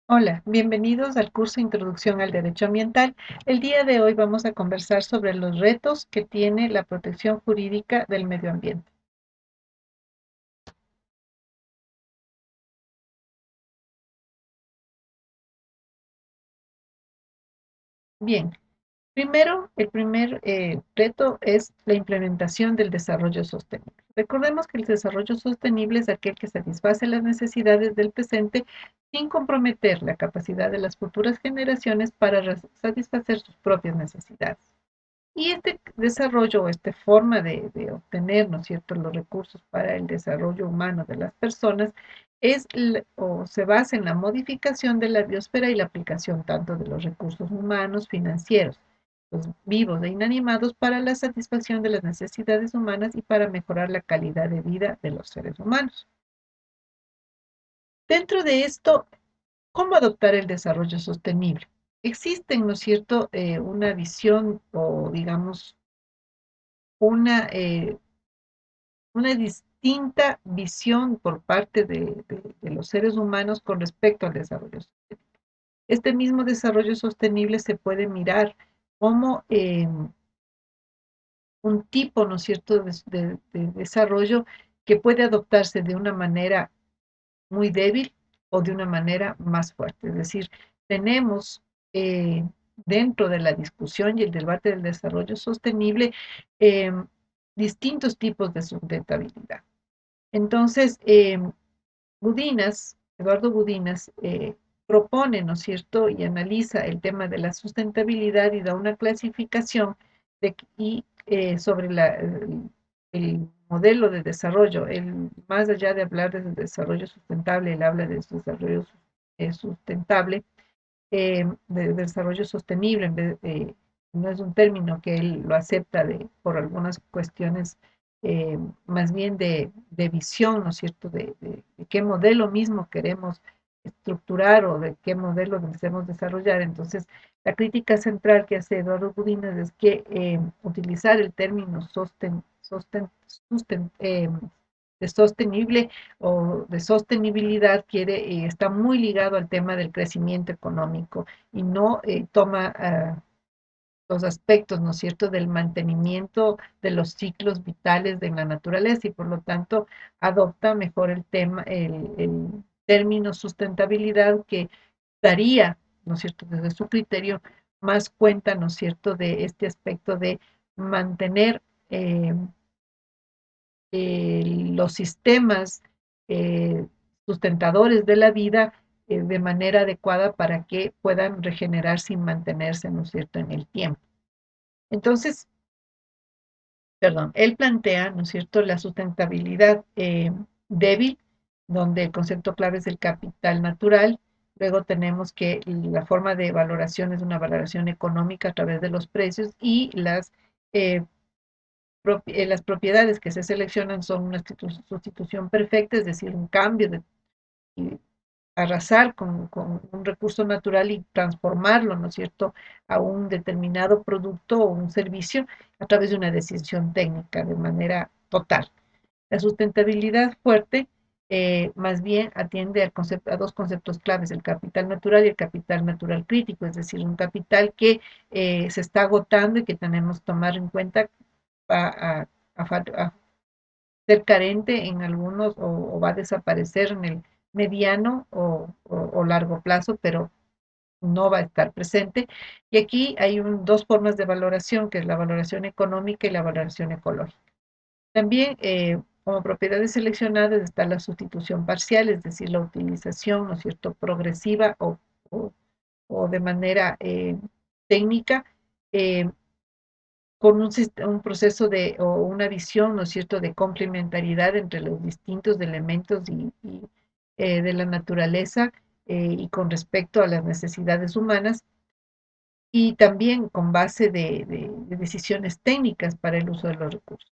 Hola, bienvenidos al curso Introducción al Derecho Ambiental. El día de hoy vamos a conversar sobre los retos que tiene la protección jurídica del medio ambiente. Bien, primero, el primer reto es la implementación del desarrollo sostenible. Recordemos que el desarrollo sostenible es aquel que satisface las necesidades del presente sin comprometer la capacidad de las futuras generaciones para satisfacer sus propias necesidades. Y este desarrollo o esta forma de obtener, ¿no es cierto?, los recursos para el desarrollo humano de las personas o se basa en la modificación de la biosfera y la aplicación tanto de los recursos humanos, financieros, los vivos e inanimados para la satisfacción de las necesidades humanas y para mejorar la calidad de vida de los seres humanos. Dentro de esto, ¿cómo adoptar el desarrollo sostenible? Existen, ¿no es cierto?, una visión o digamos una, eh, una distinta visión por parte de los seres humanos con respecto al desarrollo sostenible. Este mismo desarrollo sostenible se puede mirar como un tipo, ¿no es cierto?, de desarrollo que puede adoptarse de una manera muy débil o de una manera más fuerte. Es decir, tenemos eh, dentro de la discusión y el debate del desarrollo sostenible eh, distintos tipos de sustentabilidad. Entonces, Eduardo Budinas, propone, ¿no es cierto?, y analiza el tema de la sustentabilidad y da una clasificación sobre el modelo de desarrollo. Más allá de hablar de desarrollo sustentable, él habla de desarrollo sustentable, de desarrollo sostenible, no es un término que él lo acepta por algunas cuestiones más bien de visión, ¿no es cierto?, de qué modelo mismo queremos estructurar o de qué modelo deseamos desarrollar. Entonces, la crítica central que hace Eduardo Budinas es que utilizar el término susten- eh, de sostenible o de sostenibilidad está muy ligado al tema del crecimiento económico y no toma los aspectos, ¿no es cierto?, del mantenimiento de los ciclos vitales de la naturaleza y por lo tanto adopta mejor el término sustentabilidad que daría, ¿no es cierto?, desde su criterio, más cuenta, ¿no es cierto?, de este aspecto de mantener eh, los sistemas eh, sustentadores de la vida de manera adecuada para que puedan regenerarse y mantenerse, ¿no es cierto?, en el tiempo. Entonces, perdón, él plantea, ¿no es cierto?, la sustentabilidad débil, donde el concepto clave es el capital natural. Luego tenemos que la forma de valoración es una valoración económica a través de los precios y eh, las propiedades que se seleccionan son una sustitución perfecta, es decir, un cambio y arrasar con un recurso natural y transformarlo, ¿no es cierto?, a un determinado producto o un servicio a través de una decisión técnica de manera total. La sustentabilidad fuerte más bien atiende a dos conceptos claves, el capital natural y el capital natural crítico, es decir, un capital que se está agotando y que tenemos que tomar en cuenta a, a ser carente en algunos o va a desaparecer en el mediano o largo plazo, pero no va a estar presente. Y aquí hay dos formas de valoración, que es la valoración económica y la valoración ecológica. También, como propiedades seleccionadas está la sustitución parcial, es decir, la utilización, ¿no es cierto?, progresiva o, o de manera técnica, eh, con un proceso o una visión, ¿no es cierto?, de complementariedad entre los distintos elementos de la naturaleza y con respecto a las necesidades humanas, y también con base de decisiones técnicas para el uso de los recursos.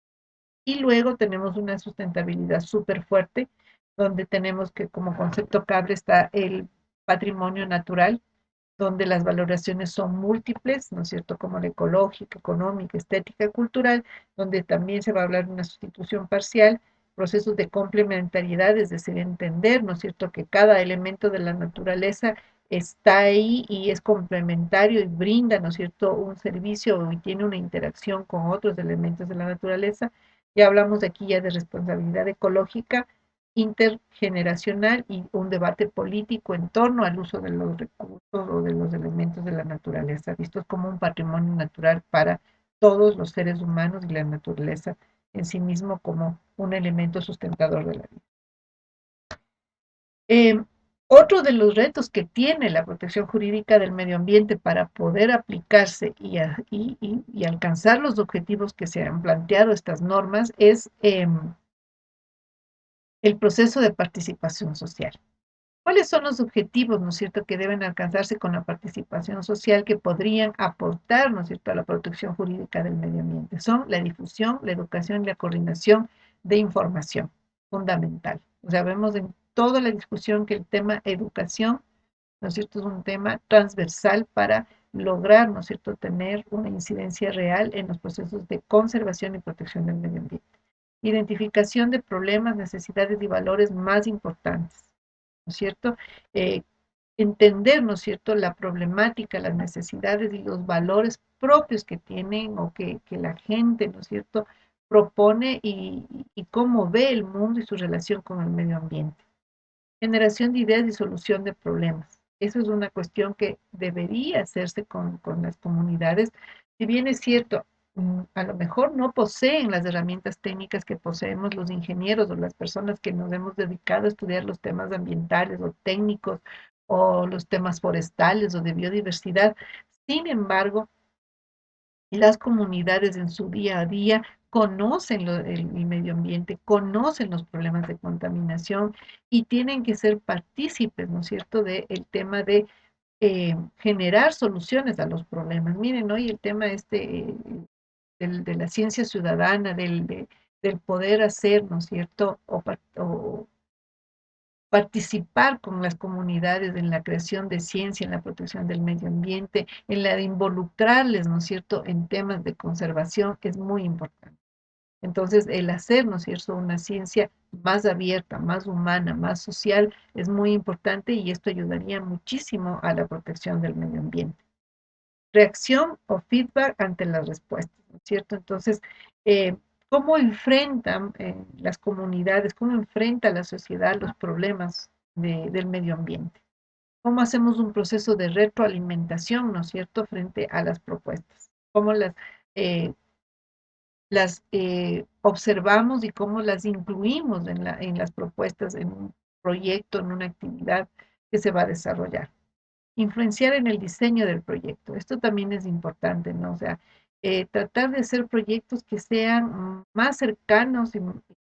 Y luego tenemos una sustentabilidad súper fuerte, donde tenemos que como concepto clave está el patrimonio natural, donde las valoraciones son múltiples, ¿no es cierto?, como la ecológica, económica, estética, cultural, donde también se va a hablar de una sustitución parcial, procesos de complementariedad, es decir, entender, ¿no es cierto?, que cada elemento de la naturaleza está ahí y es complementario y brinda, ¿no es cierto?, un servicio y tiene una interacción con otros elementos de la naturaleza. Ya hablamos de aquí ya de responsabilidad ecológica, intergeneracional y un debate político en torno al uso de los recursos o de los elementos de la naturaleza, vistos como un patrimonio natural para todos los seres humanos y la naturaleza en sí mismo como un elemento sustentador de la vida. Eh, Otro de los retos que tiene la protección jurídica del medio ambiente para poder aplicarse y alcanzar los objetivos que se han planteado estas normas es el proceso de participación social. ¿Cuáles son los objetivos, no es cierto?, que deben alcanzarse con la participación social que podrían aportar, no es cierto?, a la protección jurídica del medio ambiente? Son la difusión, la educación y la coordinación de información, fundamental. O sea, vemos en toda la discusión que el tema educación, ¿no es cierto?, es un tema transversal para lograr, ¿no es cierto?, tener una incidencia real en los procesos de conservación y protección del medio ambiente. Identificación de problemas, necesidades y valores más importantes, ¿no es cierto? Eh, Entender, ¿no es cierto?, la problemática, las necesidades y los valores propios que tienen o que la gente, ¿no es cierto?, propone y cómo ve el mundo y su relación con el medio ambiente. Generación de ideas y solución de problemas. Eso es una cuestión que debería hacerse con las comunidades. Si bien es cierto, a lo mejor no poseen las herramientas técnicas que poseemos los ingenieros o las personas que nos hemos dedicado a estudiar los temas ambientales o técnicos o los temas forestales o de biodiversidad. Sin embargo, las comunidades en su día a día conocen el medio ambiente, conocen los problemas de contaminación y tienen que ser partícipes, ¿no es cierto?, del tema de generar soluciones a los problemas. Miren, hoy el tema de la ciencia ciudadana, del poder hacer, ¿no es cierto?, o participar con las comunidades en la creación de ciencia, en la protección del medio ambiente, en la de involucrarles, ¿no es cierto?, en temas de conservación, es muy importante. Entonces, el hacer, ¿no es cierto?, una ciencia más abierta, más humana, más social, es muy importante y esto ayudaría muchísimo a la protección del medio ambiente. Reacción o feedback ante las respuestas, ¿no es cierto? Entonces, eh, ¿cómo enfrentan las comunidades, cómo enfrenta la sociedad los problemas del medio ambiente? ¿Cómo hacemos un proceso de retroalimentación, ¿no es cierto?, frente a las propuestas? ¿Cómo eh, las observamos y cómo las incluimos en las propuestas, en un proyecto, en una actividad que se va a desarrollar? Influenciar en el diseño del proyecto. Esto también es importante, ¿no? O sea, tratar de hacer proyectos que sean más cercanos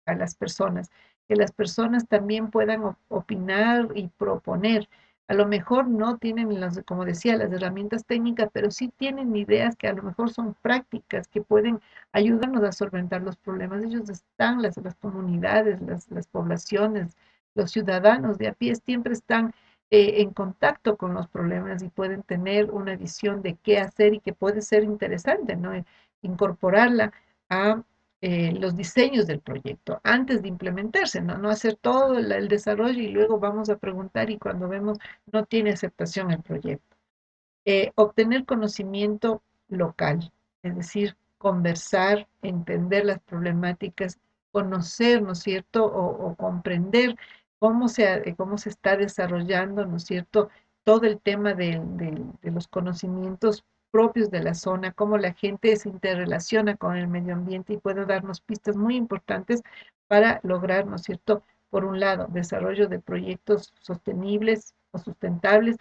a las personas, que las personas también puedan opinar y proponer. A lo mejor no tienen, como decía, las herramientas técnicas, pero sí tienen ideas que a lo mejor son prácticas, que pueden ayudarnos a solventar los problemas. Ellos están, las comunidades, las poblaciones, los ciudadanos de a pie siempre están en contacto con los problemas y pueden tener una visión de qué hacer y que puede ser interesante, ¿no? Incorporarla a los diseños del proyecto antes de implementarse, ¿no? No hacer todo el desarrollo y luego vamos a preguntar y cuando vemos no tiene aceptación el proyecto. Obtener conocimiento local, es decir, conversar, entender las problemáticas, conocer, ¿no es cierto?, o comprender cómo se está desarrollando, ¿no es cierto?, todo el tema de los conocimientos propios de la zona, cómo la gente se interrelaciona con el medio ambiente y puede darnos pistas muy importantes para lograr, ¿no es cierto?, por un lado, desarrollo de proyectos sostenibles o sustentables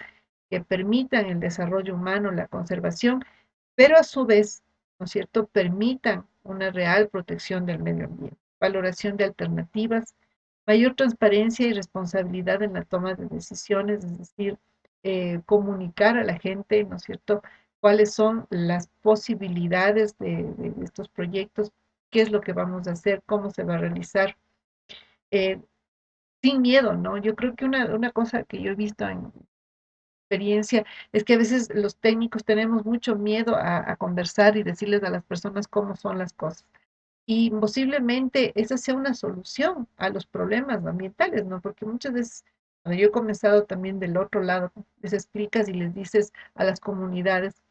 que permitan el desarrollo humano, la conservación, pero a su vez, ¿no es cierto?, permitan una real protección del medio ambiente, valoración de alternativas, mayor transparencia y responsabilidad en la toma de decisiones, es decir, comunicar a la gente, ¿no es cierto?, cuáles son las posibilidades de estos proyectos, qué es lo que vamos a hacer, cómo se va a realizar, eh, sin miedo, ¿no? Yo creo que una cosa que yo he visto en experiencia es que a veces los técnicos tenemos mucho miedo a conversar y decirles a las personas cómo son las cosas. Y posiblemente esa sea una solución a los problemas ambientales, ¿no? Porque muchas veces Cuando yo he comenzado también del otro lado, les explicas y les dices a las comunidades,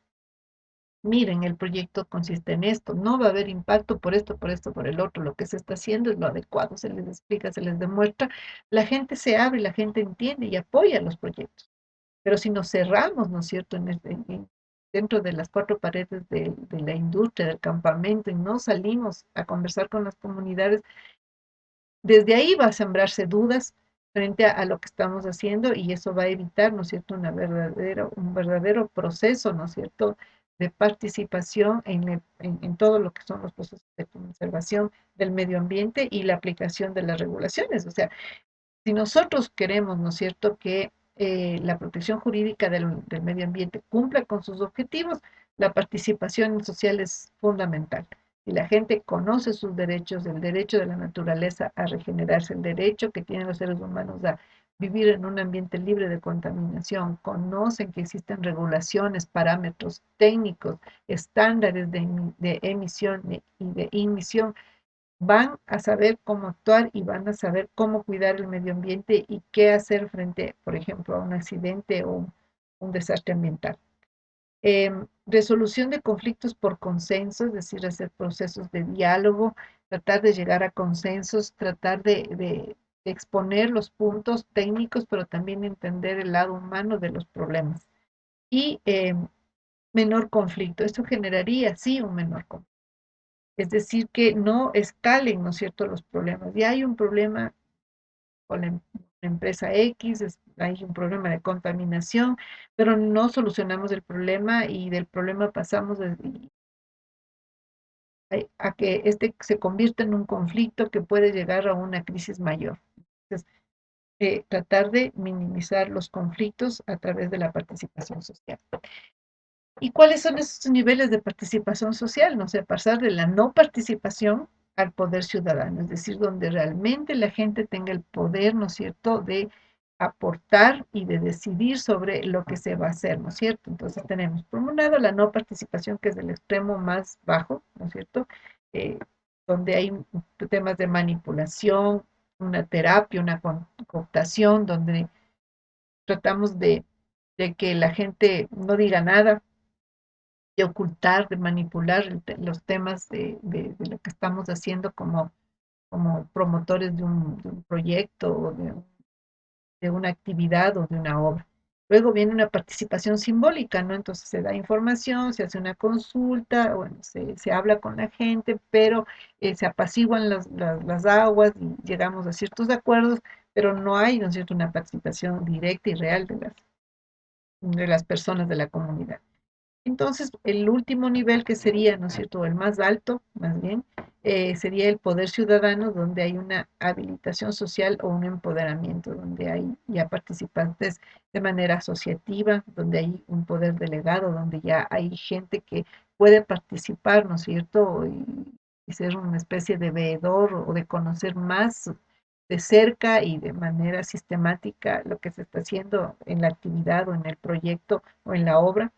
miren, el proyecto consiste en esto, no va a haber impacto por esto, por esto, por el otro, lo que se está haciendo es lo adecuado, se les explica, se les demuestra, la gente se abre, la gente entiende y apoya los proyectos. Pero si nos cerramos, ¿no es cierto?, dentro de las cuatro paredes de la industria, del campamento, y no salimos a conversar con las comunidades, desde ahí va a sembrarse dudas frente a lo que estamos haciendo y eso va a evitar, ¿no es cierto?, un verdadero proceso, ¿no es cierto?, de participación en todo lo que son los procesos de conservación del medio ambiente y la aplicación de las regulaciones. O sea, si nosotros queremos, ¿no es cierto?, que la protección jurídica del medio ambiente cumpla con sus objetivos, la participación social es fundamental. Si la gente conoce sus derechos, el derecho de la naturaleza a regenerarse, el derecho que tienen los seres humanos a vivir en un ambiente libre de contaminación, conocen que existen regulaciones, parámetros técnicos, estándares de emisión y de emisión, van a saber cómo actuar y van a saber cómo cuidar el medio ambiente y qué hacer frente, por ejemplo, a un accidente o un desastre ambiental. Resolución de conflictos por consenso, es decir, hacer procesos de diálogo, tratar de llegar a consensos, tratar de exponer los puntos técnicos, pero también entender el lado humano de los problemas. Y menor conflicto. Esto generaría, sí, un menor conflicto. Es decir, que no escalen, ¿no es cierto?, los problemas. Ya hay un problema con la empresa X, hay un problema de contaminación, pero no solucionamos el problema y del problema pasamos a que este se convierta en un conflicto que puede llegar a una crisis mayor. Entonces, tratar de minimizar los conflictos a través de la participación social. ¿Y cuáles son esos niveles de participación social? No sé, pasar de la no participación al poder ciudadano, es decir, donde realmente la gente tenga el poder, ¿no es cierto?, de aportar y de decidir sobre lo que se va a hacer, ¿no es cierto? Entonces tenemos, por un lado, la no participación, que es el extremo más bajo, ¿no es cierto?, Eh, donde hay temas de manipulación, una terapia, una cooptación, donde tratamos de que la gente no diga nada, de ocultar, de manipular los temas de lo que estamos haciendo como promotores de un proyecto o de una actividad o de una obra. Luego viene una participación simbólica, ¿no? Entonces se da información, se hace una consulta, bueno, se habla con la gente, pero se apaciguan las aguas y llegamos a ciertos acuerdos, pero no hay, ¿no es cierto?, una participación directa y real de las personas de la comunidad. Entonces, el último nivel que sería, ¿no es cierto?, el más alto, más bien, sería el poder ciudadano, donde hay una habilitación social o un empoderamiento, donde hay ya participantes de manera asociativa, donde hay un poder delegado, donde ya hay gente que puede participar, ¿no es cierto?, y ser una especie de veedor o de conocer más de cerca y de manera sistemática lo que se está haciendo en la actividad o en el proyecto o en la obra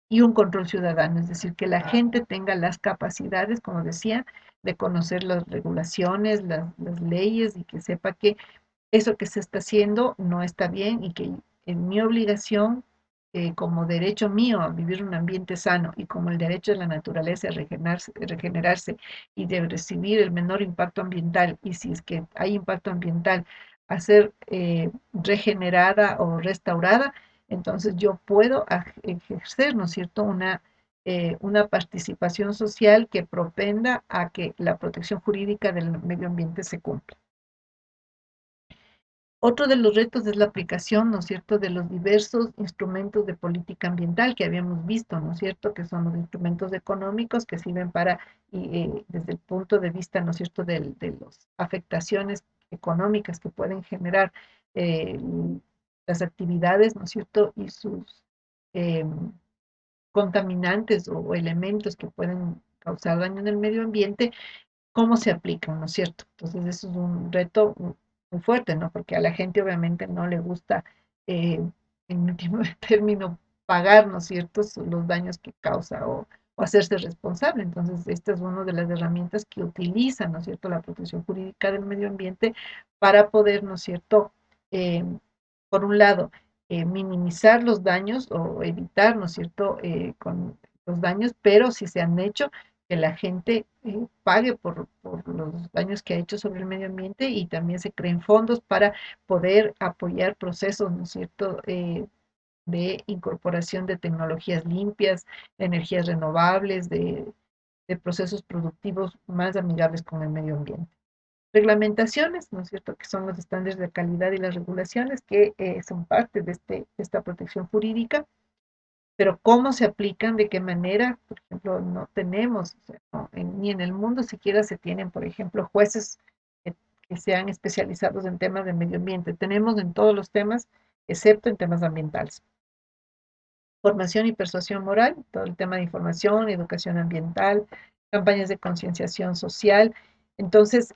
y un control ciudadano, es decir, que la gente tenga las capacidades, como decía, de conocer las regulaciones, las leyes y que sepa que eso que se está haciendo no está bien y que es mi obligación como derecho mío a vivir un ambiente sano y como el derecho de la naturaleza a regenerarse y de recibir el menor impacto ambiental y si es que hay impacto ambiental, a ser regenerada o restaurada, entonces yo puedo ejercer, ¿no es cierto?, una participación social que propenda a que la protección jurídica del medio ambiente se cumpla. Otro de los retos es la aplicación, ¿no es cierto?, de los diversos instrumentos de política ambiental que habíamos visto, ¿no es cierto?, que son los instrumentos económicos que sirven para, desde el punto de vista, ¿no es cierto?, de las afectaciones económicas que pueden generar eh, las actividades, ¿no es cierto?, y sus eh, contaminantes o elementos que pueden causar daño en el medio ambiente, cómo se aplican, ¿no es cierto? Entonces, eso es un reto muy fuerte, ¿no? Porque a la gente obviamente no le gusta, eh, en último término, pagar, ¿no es cierto?, los daños que causa o hacerse responsable. Entonces, esta es una de las herramientas que utiliza, ¿no es cierto?, la protección jurídica del medio ambiente para poder, ¿no es cierto?, por un lado, minimizar los daños o evitar, ¿no es cierto?, con los daños, pero si se han hecho, que la gente pague por los daños que ha hecho sobre el medio ambiente y también se creen fondos para poder apoyar procesos, ¿no es cierto?, de incorporación de tecnologías limpias, de energías renovables, de procesos productivos más amigables con el medio ambiente. Reglamentaciones, ¿no es cierto?, que son los estándares de calidad y las regulaciones que son parte de esta protección jurídica, pero cómo se aplican, de qué manera, por ejemplo, no tenemos, o sea, ni en el mundo siquiera se tienen, por ejemplo, jueces que, que sean especializados en temas de medio ambiente. Tenemos en todos los temas, excepto en temas ambientales. Formación y persuasión moral, todo el tema de información, educación ambiental, campañas de concienciación social. Entonces,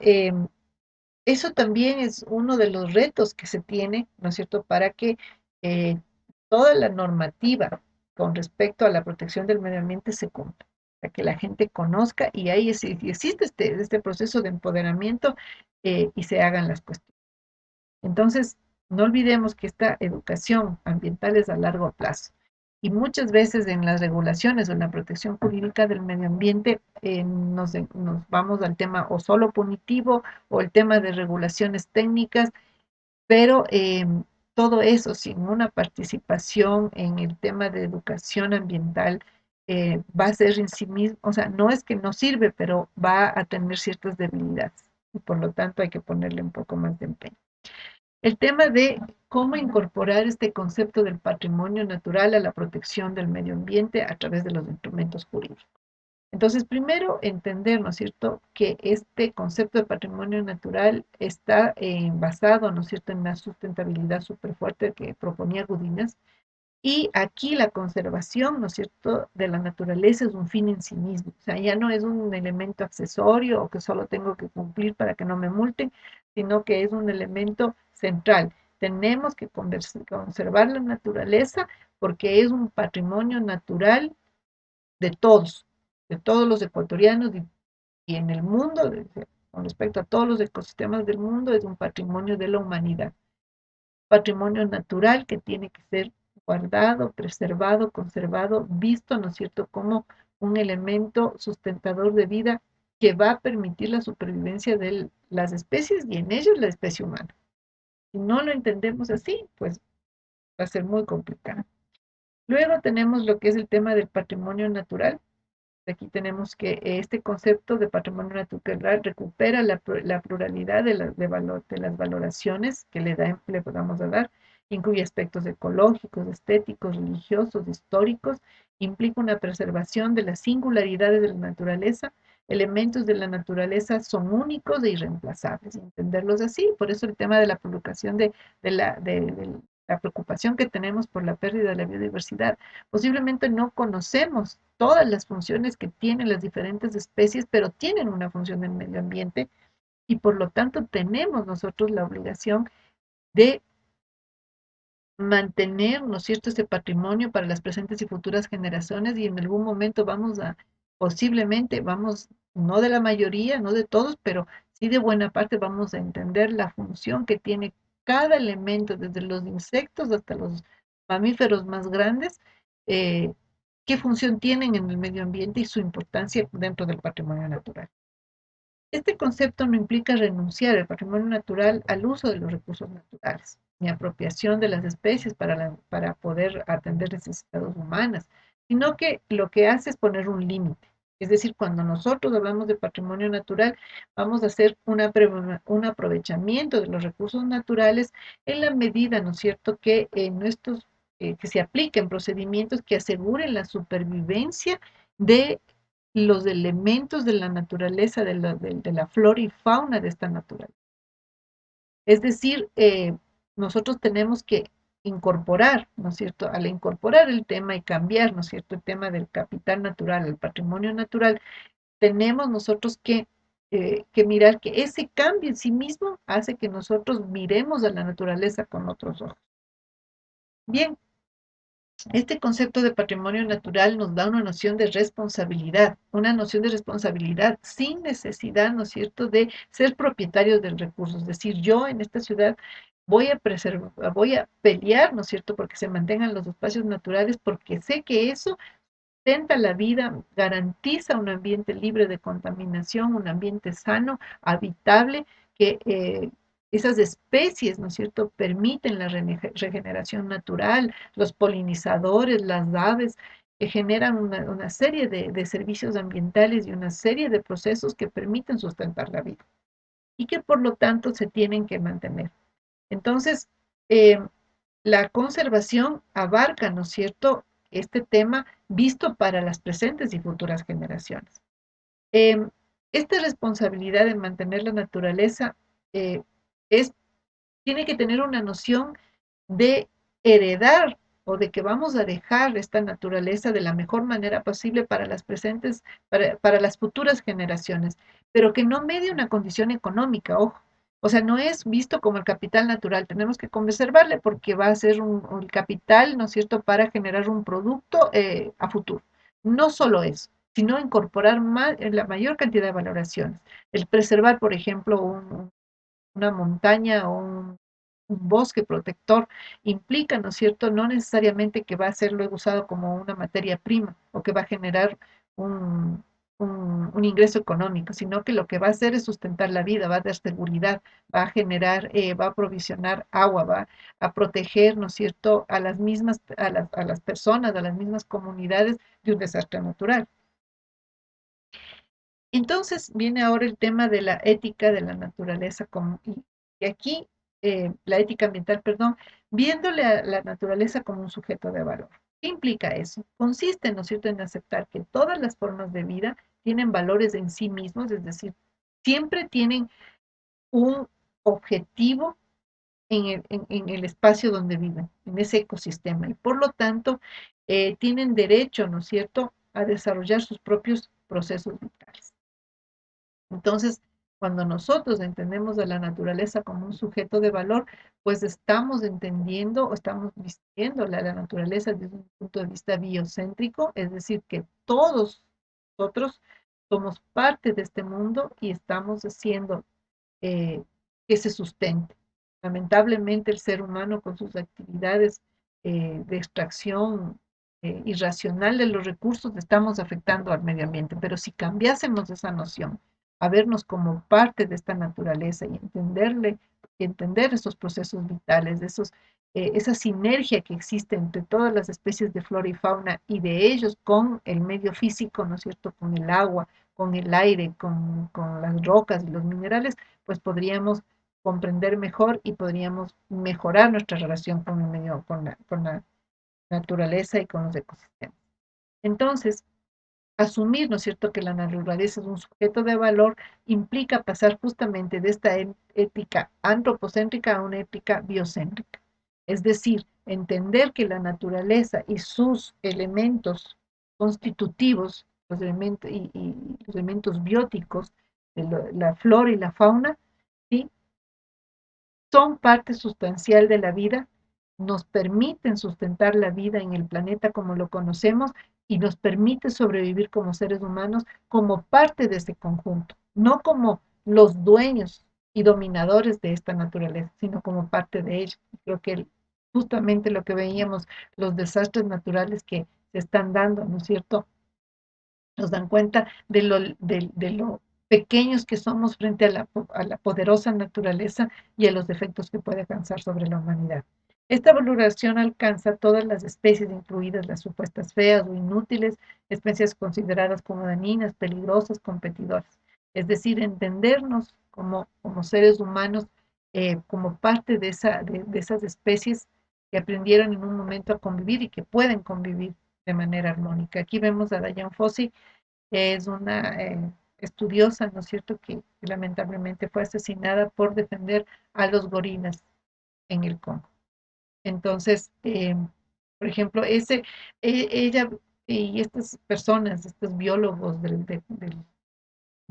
eso también es uno de los retos que se tiene, ¿no es cierto?, para que eh, toda la normativa con respecto a la protección del medio ambiente se cumpla, para que la gente conozca y ahí existe este proceso de empoderamiento y se hagan las cuestiones. Entonces, no olvidemos que esta educación ambiental es a largo plazo. Y muchas veces en las regulaciones o en la protección jurídica del medio ambiente nos vamos al tema o solo punitivo o el tema de regulaciones técnicas, pero todo eso sin una participación en el tema de educación ambiental va a ser en sí mismo, o sea, no es que no sirve, pero va a tener ciertas debilidades y por lo tanto hay que ponerle un poco más de empeño. El tema de cómo incorporar este concepto del patrimonio natural a la protección del medio ambiente a través de los instrumentos jurídicos. Entonces, primero, entender, ¿no es cierto?, que este concepto de patrimonio natural está basado, ¿no es cierto?, en una sustentabilidad súper fuerte que proponía Gudinas. Y aquí la conservación, ¿no es cierto?, de la naturaleza es un fin en sí mismo. O sea, ya no es un elemento accesorio o que solo tengo que cumplir para que no me multen, sino que es un elemento central. Tenemos que conservar la naturaleza porque es un patrimonio natural de todos los ecuatorianos y en el mundo, con respecto a todos los ecosistemas del mundo, es un patrimonio de la humanidad. Patrimonio natural que tiene que ser guardado, preservado, conservado, visto, ¿no es cierto?, como un elemento sustentador de vida que va a permitir la supervivencia de las especies y en ellos la especie humana. Si no lo entendemos así, pues va a ser muy complicado. Luego tenemos lo que es el tema del patrimonio natural. Aquí tenemos que este concepto de patrimonio natural recupera la pluralidad de las valoraciones que le podamos dar, incluye aspectos ecológicos, estéticos, religiosos, históricos, implica una preservación de las singularidades de la naturaleza, elementos de la naturaleza son únicos e irreemplazables, entenderlos así, por eso el tema de la publicación de la preocupación que tenemos por la pérdida de la biodiversidad. Posiblemente no conocemos todas las funciones que tienen las diferentes especies, pero tienen una función en el medio ambiente y por lo tanto tenemos nosotros la obligación de mantener, ¿no es cierto?, ese patrimonio para las presentes y futuras generaciones y en algún momento posiblemente vamos, no de la mayoría, no de todos, pero sí de buena parte vamos a entender la función que tiene cada elemento, desde los insectos hasta los mamíferos más grandes, eh, qué función tienen en el medio ambiente y su importancia dentro del patrimonio natural. Este concepto no implica renunciar el patrimonio natural al uso de los recursos naturales, ni apropiación de las especies para poder atender necesidades humanas, sino que lo que hace es poner un límite. Es decir, cuando nosotros hablamos de patrimonio natural, vamos a hacer un aprovechamiento de los recursos naturales en la medida, ¿no es cierto?, que se apliquen procedimientos que aseguren la supervivencia de los elementos de la naturaleza, de la flora y fauna de esta naturaleza. Es decir, nosotros tenemos que incorporar, ¿no es cierto? Al incorporar el tema y cambiar, ¿no es cierto?, el tema del capital natural, el patrimonio natural, tenemos nosotros que mirar que ese cambio en sí mismo hace que nosotros miremos a la naturaleza con otros ojos. Bien, este concepto de patrimonio natural nos da una noción de responsabilidad sin necesidad, ¿no es cierto?, de ser propietarios del recurso. Es decir, yo en esta ciudad voy a preservar, voy a pelear, ¿no es cierto?, porque se mantengan los espacios naturales, porque sé que eso sustenta la vida, garantiza un ambiente libre de contaminación, un ambiente sano, habitable, que esas especies, ¿no es cierto?, permiten la regeneración natural, los polinizadores, las aves, que generan una serie de servicios ambientales y una serie de procesos que permiten sustentar la vida y que por lo tanto se tienen que mantener. Entonces, eh, la conservación abarca, ¿no es cierto?, este tema visto para las presentes y futuras generaciones. Eh, Esta responsabilidad de mantener la naturaleza eh, es, tiene que tener una noción de heredar o de que vamos a dejar esta naturaleza de la mejor manera posible para las presentes, para las futuras generaciones, pero que no medie una condición económica, ojo. O sea, no es visto como el capital natural, tenemos que conservarle porque va a ser un capital, ¿no es cierto?, para generar un producto a futuro. No solo eso, sino incorporar más, la mayor cantidad de valoraciones. El preservar, por ejemplo, una montaña o un bosque protector implica, ¿no es cierto?, no necesariamente que va a ser luego usado como una materia prima o que va a generar un, un ingreso económico, sino que lo que va a hacer es sustentar la vida, va a dar seguridad, va a generar, va a provisionar agua, va a proteger, ¿no es cierto?, a las mismas, a las personas, a las mismas comunidades de un desastre natural. Entonces viene ahora el tema de la ética de la naturaleza, y aquí la ética ambiental, perdón, viéndole a la naturaleza como un sujeto de valor. ¿Qué implica eso? Consiste, ¿no es cierto?, en aceptar que todas las formas de vida tienen valores en sí mismos, es decir, siempre tienen un objetivo en el espacio donde viven, en ese ecosistema, y por lo tanto tienen derecho, ¿no es cierto?, a desarrollar sus propios procesos vitales. Entonces, cuando nosotros entendemos a la naturaleza como un sujeto de valor, pues estamos entendiendo o estamos vistiendo la naturaleza desde un punto de vista biocéntrico, es decir, que todos nosotros somos parte de este mundo y estamos haciendo eh, que se sustente. Lamentablemente, el ser humano con sus actividades de extracción irracional de los recursos estamos afectando al medio ambiente, pero si cambiásemos esa noción, a vernos como parte de esta naturaleza y entender esos procesos vitales, esa sinergia que existe entre todas las especies de flora y fauna y de ellos con el medio físico, ¿no es cierto?, con el agua, con el aire, con las rocas y los minerales, pues podríamos comprender mejor y podríamos mejorar nuestra relación con el medio, con la naturaleza y con los ecosistemas. Entonces, asumir, ¿no es cierto?, que la naturaleza es un sujeto de valor implica pasar justamente de esta ética antropocéntrica a una ética biocéntrica. Es decir, entender que la naturaleza y sus elementos constitutivos, y los elementos bióticos de la flora y la fauna, ¿sí?, son parte sustancial de la vida, nos permiten sustentar la vida en el planeta como lo conocemos y nos permite sobrevivir como seres humanos como parte de ese conjunto, no como los dueños y dominadores de esta naturaleza, sino como parte de ella. Creo que justamente lo que veíamos, los desastres naturales que se están dando, ¿no es cierto?, nos dan cuenta de lo pequeños que somos frente a la poderosa naturaleza y a los efectos que puede alcanzar sobre la humanidad. Esta valoración alcanza todas las especies, incluidas las supuestas feas o inútiles, especies consideradas como dañinas, peligrosas, competidoras. Es decir, entendernos como seres humanos, como parte de esas especies que aprendieron en un momento a convivir y que pueden convivir de manera armónica. Aquí vemos a Diane Fossey, que es una estudiosa, ¿no es cierto?, que lamentablemente fue asesinada por defender a los gorilas en el Congo. Entonces, por ejemplo, ella y estas personas, estos biólogos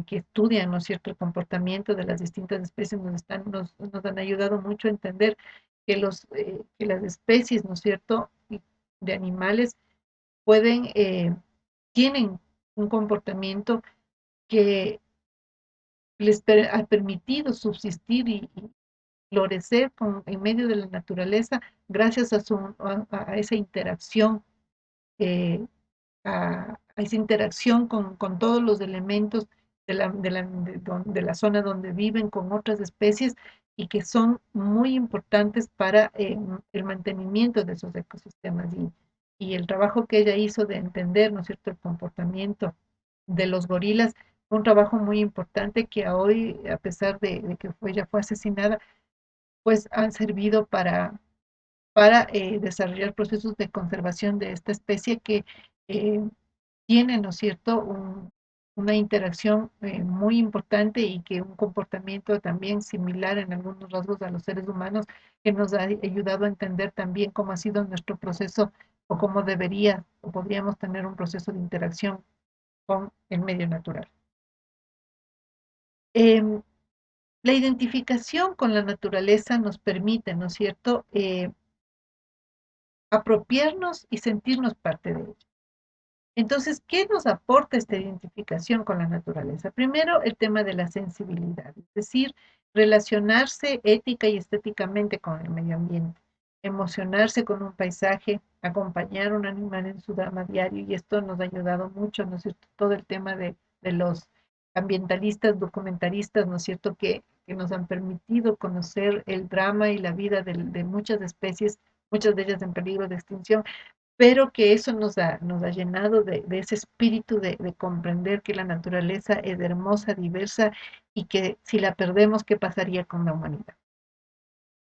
que estudian, ¿no es cierto?, el comportamiento de las distintas especies, nos han ayudado mucho a entender que las especies, ¿no es cierto?, de animales pueden, tienen un comportamiento que ha permitido subsistir florecer en medio de la naturaleza gracias a esa interacción, eh, a esa interacción con todos los elementos de la zona donde viven, con otras especies, y que son muy importantes para el mantenimiento de esos ecosistemas. Y el trabajo que ella hizo de entender, ¿no es cierto?, el comportamiento de los gorilas, fue un trabajo muy importante que a hoy, a pesar de que ella fue asesinada, pues han servido para desarrollar procesos de conservación de esta especie que eh, tiene, ¿no es cierto?, una interacción muy importante y que un comportamiento también similar en algunos rasgos a los seres humanos, que nos ha ayudado a entender también cómo ha sido nuestro proceso o cómo debería o podríamos tener un proceso de interacción con el medio natural. Em, la identificación con la naturaleza nos permite, ¿no es cierto?, apropiarnos y sentirnos parte de ella. Entonces, ¿qué nos aporta esta identificación con la naturaleza? Primero, el tema de la sensibilidad, es decir, relacionarse ética y estéticamente con el medio ambiente, emocionarse con un paisaje, acompañar a un animal en su drama diario, y esto nos ha ayudado mucho, ¿no es cierto? Todo el tema de los ambientalistas, documentaristas, ¿no es cierto?, que nos han permitido conocer el drama y la vida de muchas especies, muchas de ellas en peligro de extinción, pero que eso nos ha llenado de ese espíritu de comprender que la naturaleza es hermosa, diversa, y que si la perdemos, ¿qué pasaría con la humanidad?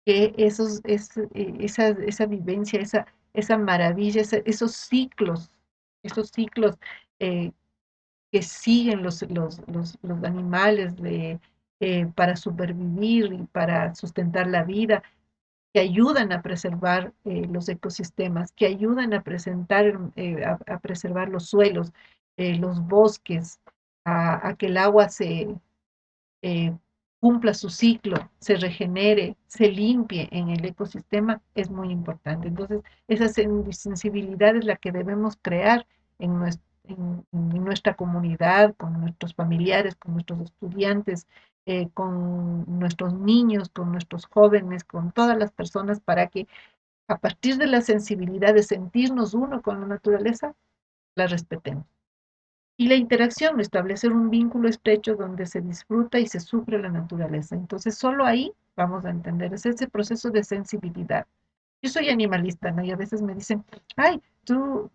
Que esa vivencia, esa maravilla, esos ciclos eh, que siguen los animales para supervivir y para sustentar la vida, que ayudan a preservar los ecosistemas, que ayudan a a preservar los suelos, los bosques, a que el agua eh, cumpla su ciclo, se regenere, se limpie en el ecosistema, es muy importante. Entonces, esa sensibilidad es la que debemos crear en nuestra comunidad, con nuestros familiares, con nuestros estudiantes, con nuestros niños, con nuestros jóvenes, con todas las personas, para que a partir de la sensibilidad de sentirnos uno con la naturaleza, la respetemos. Y la interacción, establecer un vínculo estrecho donde se disfruta y se sufre la naturaleza. Entonces, solo ahí vamos a entender, es ese proceso de sensibilidad. Yo soy animalista, ¿no? Y a veces me dicen, ay, tú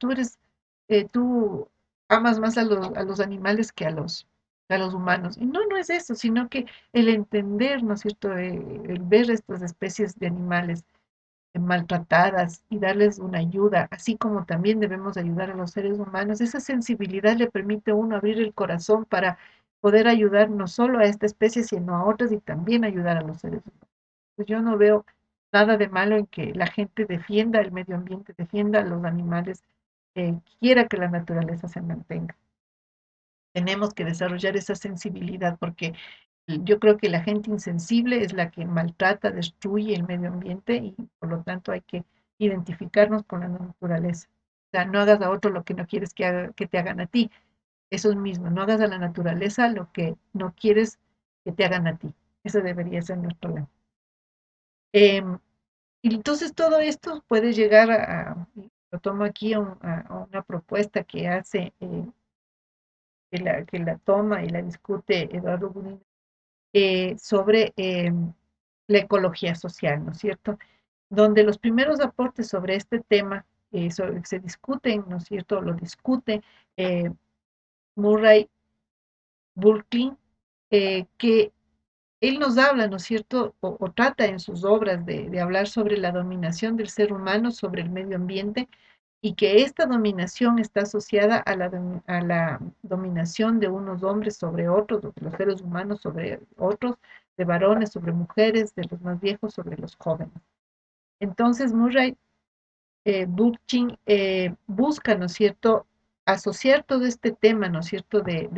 amas más a los animales que a los humanos. Y no, no es eso, sino que el entender, ¿no es cierto?, el ver estas especies de animales maltratadas y darles una ayuda, así como también debemos ayudar a los seres humanos. Esa sensibilidad le permite a uno abrir el corazón para poder ayudar no solo a esta especie, sino a otras, y también ayudar a los seres humanos. Pues yo no veo nada de malo en que la gente defienda el medio ambiente, defienda a los animales, quiera que la naturaleza se mantenga. Tenemos que desarrollar esa sensibilidad, porque yo creo que la gente insensible es la que maltrata, destruye el medio ambiente, y por lo tanto hay que identificarnos con la naturaleza. O sea, no hagas a otro lo que no quieres que te hagan a ti. Eso mismo, no hagas a la naturaleza lo que no quieres que te hagan a ti. Eso debería ser nuestro lema. Em, y entonces todo esto puede llegar lo tomo aquí a una propuesta que hace, que la toma y la discute Eduardo Budín, sobre la ecología social, ¿no es cierto? Donde los primeros aportes sobre este tema se discuten, ¿no es cierto? Lo discute eh, Murray Bookchin, que él nos habla, ¿no es cierto? O trata en sus obras de hablar sobre la dominación del ser humano sobre el medio ambiente, y que esta dominación está asociada a la dominación de unos hombres sobre otros, de los seres humanos sobre otros, de varones sobre mujeres, de los más viejos sobre los jóvenes. Entonces, Murray Bookchin busca, ¿no es cierto?, asociar todo este tema, ¿no es cierto?, de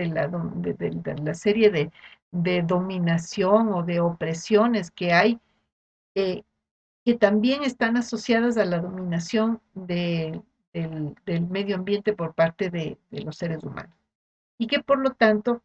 la serie de dominación o de opresiones que hay, eh, que también están asociadas a la dominación del medio ambiente por parte de los seres humanos. Y que por lo tanto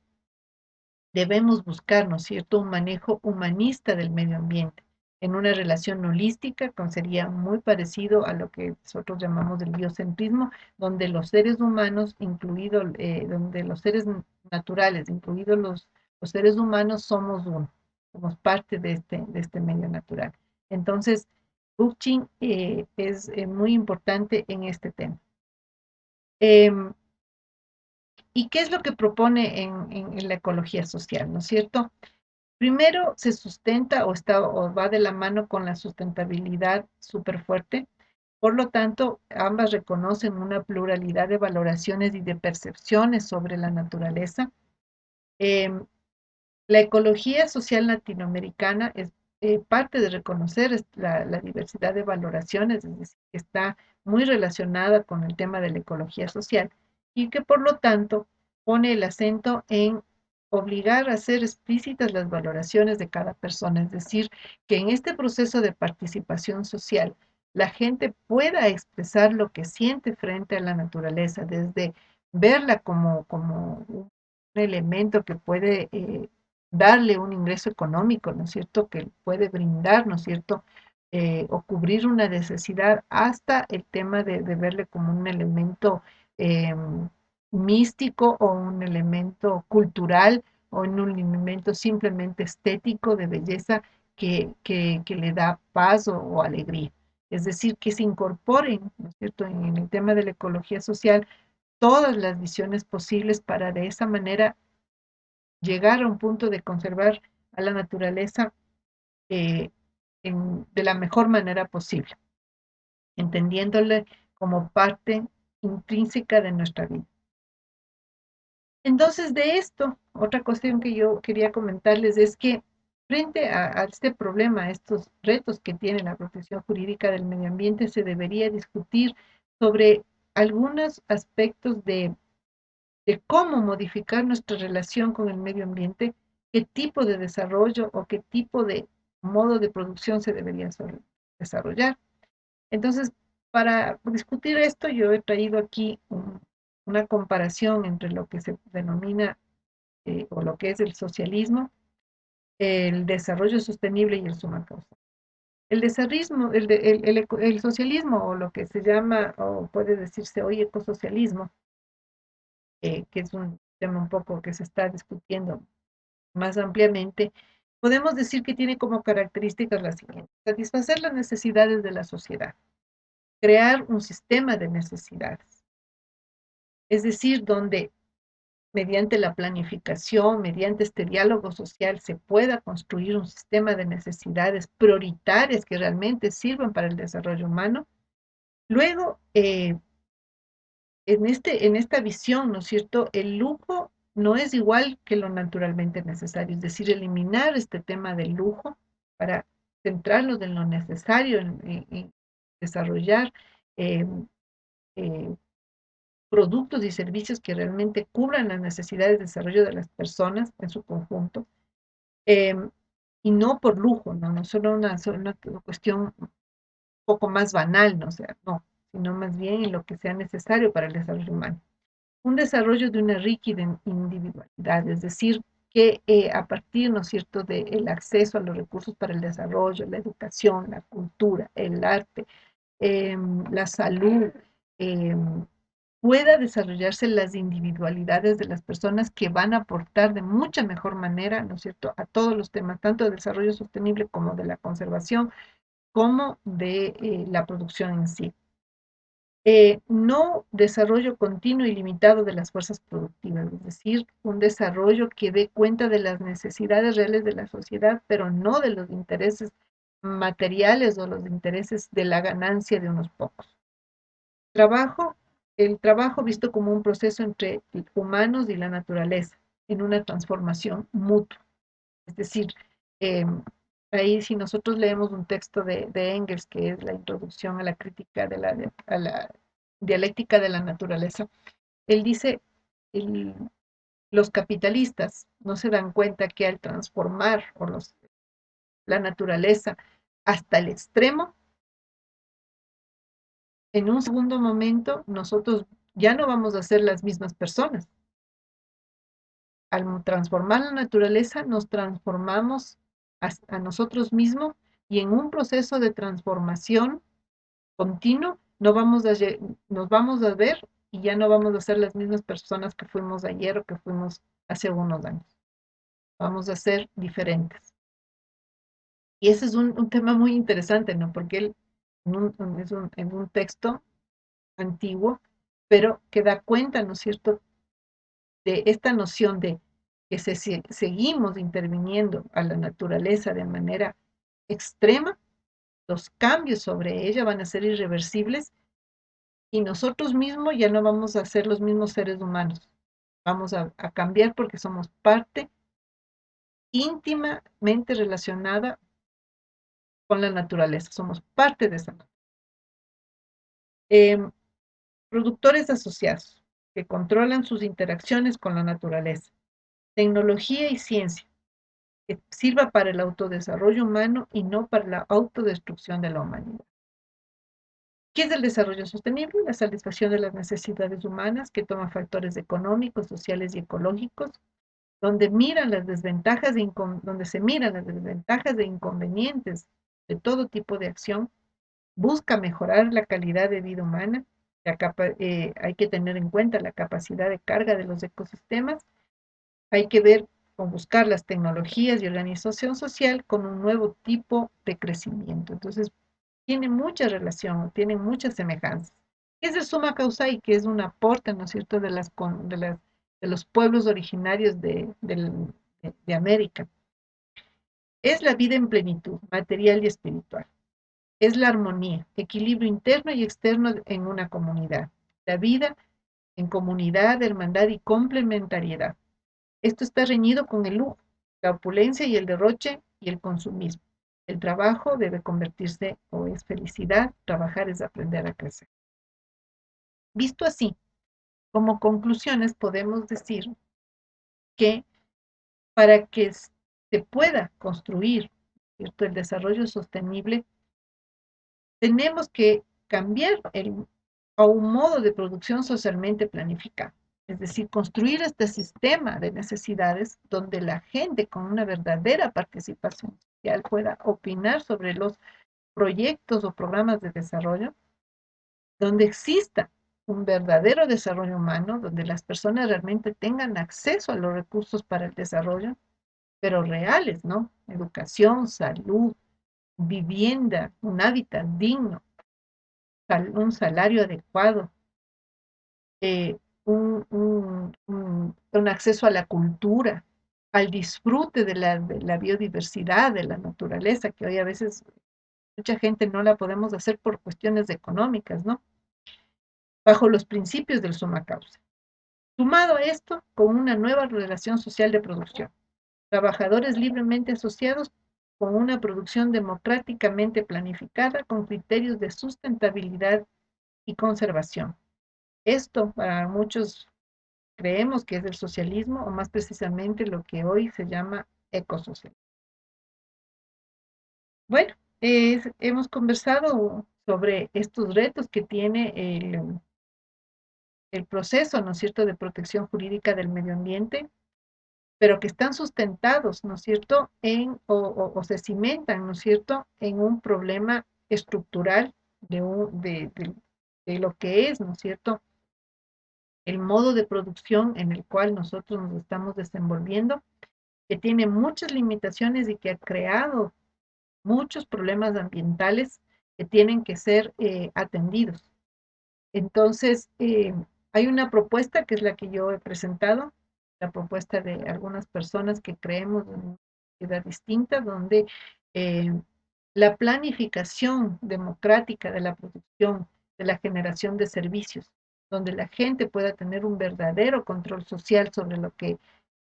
debemos buscar, ¿no es cierto?, un manejo humanista del medio ambiente, en una relación holística, que sería muy parecido a lo que nosotros llamamos el biocentrismo, donde los seres humanos, donde los seres naturales, incluidos los seres humanos, somos uno, somos parte de este medio natural. Entonces, Bookchin es muy importante en este tema. Em, ¿Y qué es lo que propone en la ecología social, no es cierto? Primero, se sustenta o va de la mano con la sustentabilidad súper fuerte. Por lo tanto, ambas reconocen una pluralidad de valoraciones y de percepciones sobre la naturaleza. Em, la ecología social latinoamericana es parte de reconocer la diversidad de valoraciones, es decir, que está muy relacionada con el tema de la ecología social y que por lo tanto pone el acento en obligar a ser explícitas las valoraciones de cada persona, es decir, que en este proceso de participación social la gente pueda expresar lo que siente frente a la naturaleza, desde verla como un elemento que puede darle un ingreso económico, ¿no es cierto?, que puede brindar, ¿no es cierto?, o cubrir una necesidad, hasta el tema de verle como un elemento eh, místico o un elemento cultural o en un elemento simplemente estético de belleza que le da paz o alegría. Es decir, que se incorporen, ¿no es cierto?, en el tema de la ecología social todas las visiones posibles para de esa manera llegar a un punto de conservar a la naturaleza eh, de la mejor manera posible, entendiéndole como parte intrínseca de nuestra vida. Entonces, de esto, otra cuestión que yo quería comentarles es que frente a este problema, a estos retos que tiene la protección jurídica del medio ambiente, se debería discutir sobre algunos aspectos de cómo modificar nuestra relación con el medio ambiente, qué tipo de desarrollo o qué tipo de modo de producción se debería desarrollar. Entonces, para discutir esto, yo he traído aquí una comparación entre lo que se denomina o lo que es el socialismo, el desarrollo sostenible y el suma causa. El desarrollismo, el socialismo, o lo que se llama, o puede decirse hoy ecosocialismo, que es un tema un poco que se está discutiendo más ampliamente, podemos decir que tiene como características las siguientes: satisfacer las necesidades de la sociedad, crear un sistema de necesidades, es decir, donde mediante la planificación, mediante este diálogo social, se pueda construir un sistema de necesidades prioritarias que realmente sirvan para el desarrollo humano. Luego, en esta visión, ¿no es cierto?, el lujo no es igual que lo naturalmente necesario, es decir, eliminar este tema del lujo para centrarnos en lo necesario, en desarrollar eh, eh, productos y servicios que realmente cubran las necesidades de desarrollo de las personas en su conjunto, eh, y no por lujo, ¿no? No solo una cuestión un poco más banal, ¿no? O sea, no, sino más bien en lo que sea necesario para el desarrollo humano. Un desarrollo de una rica individualidad, es decir, que a partir, ¿no es cierto?, del acceso a los recursos para el desarrollo, la educación, la cultura, el arte, la salud, eh, pueda desarrollarse las individualidades de las personas que van a aportar de mucha mejor manera, ¿no es cierto?, a todos los temas, tanto del desarrollo sostenible como de la conservación, como de la producción en sí. No desarrollo continuo y limitado de las fuerzas productivas, es decir, un desarrollo que dé cuenta de las necesidades reales de la sociedad, pero no de los intereses materiales o los intereses de la ganancia de unos pocos. Trabajo, el trabajo visto como un proceso entre humanos y la naturaleza, en una transformación mutua. Es decir, eh, ahí si nosotros leemos un texto de Engels, que es la introducción a la crítica a la dialéctica de la naturaleza, él dice, el- los capitalistas no se dan cuenta que al transformar la naturaleza hasta el extremo, en un segundo momento nosotros ya no vamos a ser las mismas personas. Al transformar la naturaleza, nos transformamos a nosotros mismos y en un proceso de transformación continuo nos vamos a ver y ya no vamos a ser las mismas personas que fuimos ayer o que fuimos hace unos años. Vamos a ser diferentes. Y ese es un tema muy interesante, ¿no? Porque él en un texto antiguo, pero que da cuenta, ¿no es cierto?, de esta noción de que seguimos interviniendo a la naturaleza de manera extrema, los cambios sobre ella van a ser irreversibles y nosotros mismos ya no vamos a ser los mismos seres humanos. Vamos a cambiar porque somos parte íntimamente relacionada con la naturaleza, somos parte de esa naturaleza. Em, Productores asociados que controlan sus interacciones con la naturaleza, tecnología y ciencia que sirva para el autodesarrollo humano y no para la autodestrucción de la humanidad. ¿Qué es el desarrollo sostenible? La satisfacción de las necesidades humanas que toma factores económicos, sociales y ecológicos, donde donde se miran las desventajas e inconvenientes de todo tipo de acción, busca mejorar la calidad de vida humana. Hay que tener en cuenta la capacidad de carga de los ecosistemas. Hay que ver o buscar las tecnologías y organización social con un nuevo tipo de crecimiento. Entonces, tiene mucha relación, tienen muchas semejanzas. ¿Qué es el suma causai? Que es un aporte, ¿no es cierto?, de los pueblos originarios de América. Es la vida en plenitud, material y espiritual. Es la armonía, equilibrio interno y externo en una comunidad. La vida en comunidad, hermandad y complementariedad. Esto está reñido con el lujo, la opulencia y el derroche y el consumismo. El trabajo debe convertirse o es felicidad, trabajar es aprender a crecer. Visto así, como conclusiones podemos decir que para que se pueda construir, ¿cierto?, el desarrollo sostenible, tenemos que cambiar a un modo de producción socialmente planificado. Es decir, construir este sistema de necesidades donde la gente con una verdadera participación social pueda opinar sobre los proyectos o programas de desarrollo, donde exista un verdadero desarrollo humano, donde las personas realmente tengan acceso a los recursos para el desarrollo, pero reales, ¿no? Educación, salud, vivienda, un hábitat digno, un salario adecuado, eh, un acceso a la cultura, al disfrute de la biodiversidad, de la naturaleza, que hoy a veces mucha gente no la podemos hacer por cuestiones económicas, ¿no? Bajo los principios del suma causa. Sumado a esto, con una nueva relación social de producción. Trabajadores libremente asociados con una producción democráticamente planificada con criterios de sustentabilidad y conservación. Esto para muchos creemos que es el socialismo o más precisamente lo que hoy se llama ecosocialismo. Bueno, hemos conversado sobre estos retos que tiene el proceso, ¿no es cierto?, de protección jurídica del medio ambiente, pero que están sustentados, ¿no es cierto?, o se cimentan, ¿no es cierto?, en un problema estructural de lo que es, ¿no es cierto?, el modo de producción en el cual nosotros nos estamos desenvolviendo, que tiene muchas limitaciones y que ha creado muchos problemas ambientales que tienen que ser atendidos. Entonces, hay una propuesta que es la que yo he presentado, la propuesta de algunas personas que creemos en una sociedad distinta, donde eh, la planificación democrática de la producción, de la generación de servicios, donde la gente pueda tener un verdadero control social sobre lo que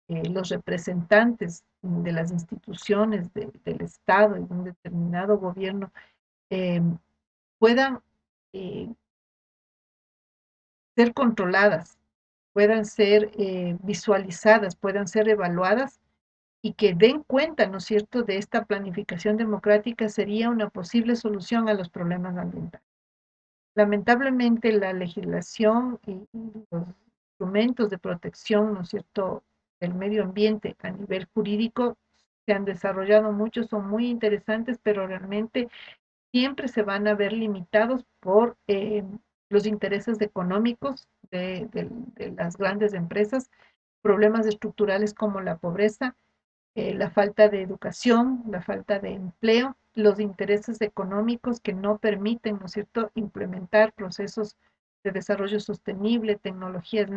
los representantes de las instituciones del Estado y de un determinado gobierno eh, puedan eh, ser controladas, puedan ser visualizadas, puedan ser evaluadas y que den cuenta, ¿no es cierto?, de esta planificación democrática sería una posible solución a los problemas ambientales. Lamentablemente, la legislación y los instrumentos de protección, ¿no es cierto?, del medio ambiente a nivel jurídico se han desarrollado muchos, son muy interesantes, pero realmente siempre se van a ver limitados por los intereses económicos de las grandes empresas, problemas estructurales como la pobreza, la falta de educación, la falta de empleo, los intereses económicos que no permiten, ¿no es cierto?, implementar procesos de desarrollo sostenible, tecnologías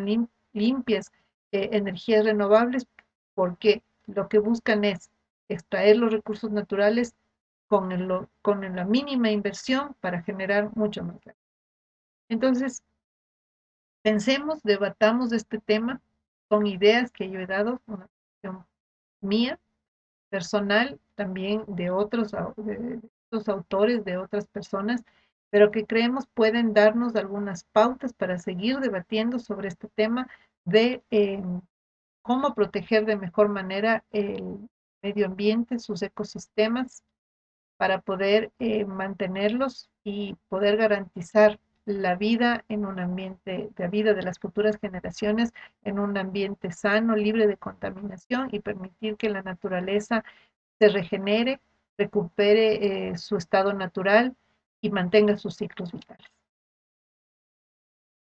limpias, energías renovables, porque lo que buscan es extraer los recursos naturales con la mínima inversión para generar mucho más. Entonces, pensemos, debatamos este tema con ideas que yo he dado, una opinión mía, personal, también de otros autores, de otras personas, pero que creemos pueden darnos algunas pautas para seguir debatiendo sobre este tema de cómo proteger de mejor manera el medio ambiente, sus ecosistemas, para poder mantenerlos y poder garantizar la vida en un ambiente, la vida de las futuras generaciones en un ambiente sano, libre de contaminación y permitir que la naturaleza se regenere, recupere su estado natural y mantenga sus ciclos vitales.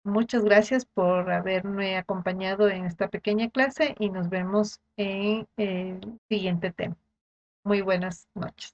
Muchas gracias por haberme acompañado en esta pequeña clase y nos vemos en el siguiente tema. Muy buenas noches.